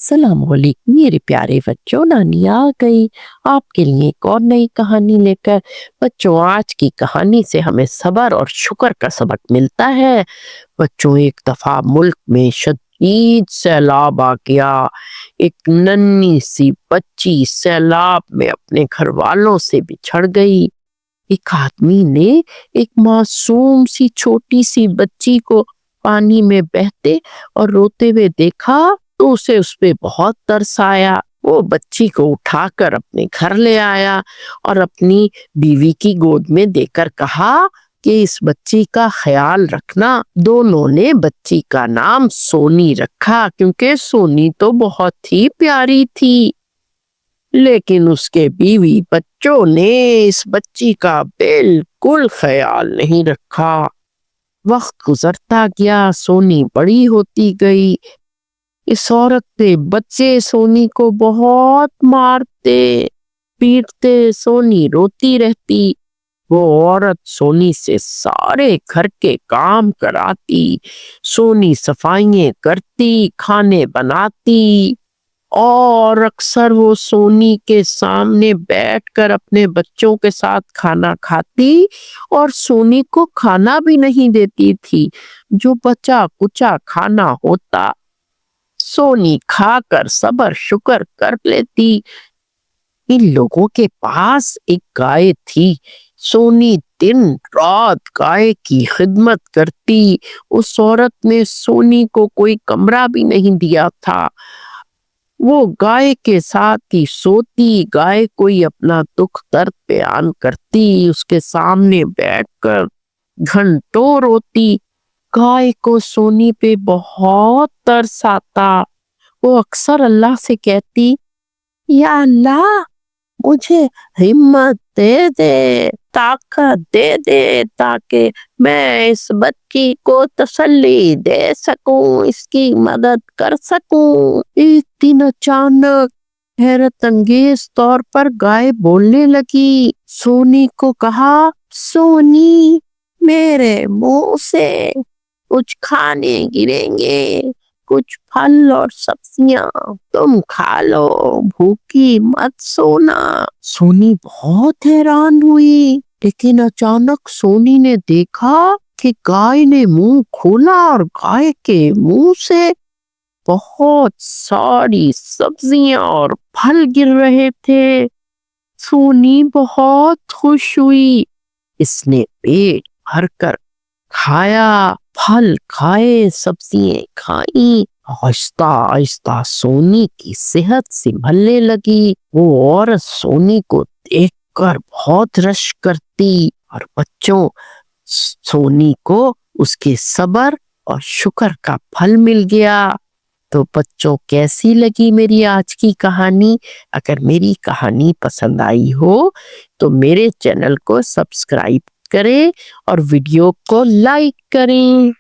सलाम वालेकुम मेरे प्यारे बच्चों, नानी आ गई आपके लिए एक और नई कहानी लेकर। बच्चों, आज की कहानी से हमें सब्र और शुक्र का सबक मिलता है। बच्चों, एक दफा मुल्क में शदीद सैलाब आ गया। एक नन्ही सी बच्ची सैलाब में अपने घर वालों से बिछड़ गई। एक आदमी ने एक मासूम सी छोटी सी बच्ची को पानी में बहते और रोते हुए देखा तो उसे उस पे बहुत तरस आया। वो बच्ची को उठाकर अपने घर ले आया और अपनी बीवी की गोद में देकर कहा कि इस बच्ची का ख्याल रखना। दोनों ने बच्ची का नाम सोनी रखा, क्योंकि सोनी तो बहुत ही प्यारी थी। लेकिन उसके बीवी बच्चों ने इस बच्ची का बिल्कुल ख्याल नहीं रखा। वक्त गुजरता गया, सोनी बड़ी होती गई। इस औरत के बच्चे सोनी को बहुत मारते पीटते, सोनी रोती रहती। वो औरत सोनी से सारे घर के काम कराती, सोनी सफाइयां करती, खाने बनाती, और अक्सर वो सोनी के सामने बैठकर अपने बच्चों के साथ खाना खाती और सोनी को खाना भी नहीं देती थी। जो बचा कुचा खाना होता सोनी खाकर सबर शुक्र कर लेती। इन लोगों के पास एक गाय थी। सोनी दिन रात गाय की खिदमत करती। उस औरत ने सोनी को कोई कमरा भी नहीं दिया था। वो गाय के साथ ही सोती, गाय कोई अपना दुख दर्द बयान करती, उसके सामने बैठकर घंटों रोती। गाय को सोनी पे बहुत तरस आता। वो अक्सर अल्लाह से कहती, या अल्लाह, मुझे हिम्मत दे दे, ताकत दे दे, ताकि मैं इस बच्ची को तसल्ली दे सकूं, इसकी मदद कर सकूं। एक दिन अचानक हैरत अंगेज तौर पर गाय बोलने लगी। सोनी को कहा, सोनी, मेरे मुंह से कुछ खाने गिरेंगे, कुछ फल और सब्जियां तुम खा लो, भूखी मत सोना। सोनी बहुत हैरान हुई, लेकिन अचानक सोनी ने देखा कि गाय ने मुंह खोला और गाय के मुंह से बहुत सारी सब्जियां और फल गिर रहे थे। सोनी बहुत खुश हुई। इसने पेट भरकर खाया, फल खाए, सब्जियां खाई। आहिस्ता आहिस्ता सोनी की सेहत संभलने लगी। वो औरत सोनी को देखकर बहुत रश्क करती। और बच्चों, सोनी को उसके सब्र और शुक्र का फल मिल गया। तो बच्चों, कैसी लगी मेरी आज की कहानी? अगर मेरी कहानी पसंद आई हो तो मेरे चैनल को सब्सक्राइब करें और वीडियो को लाइक करें।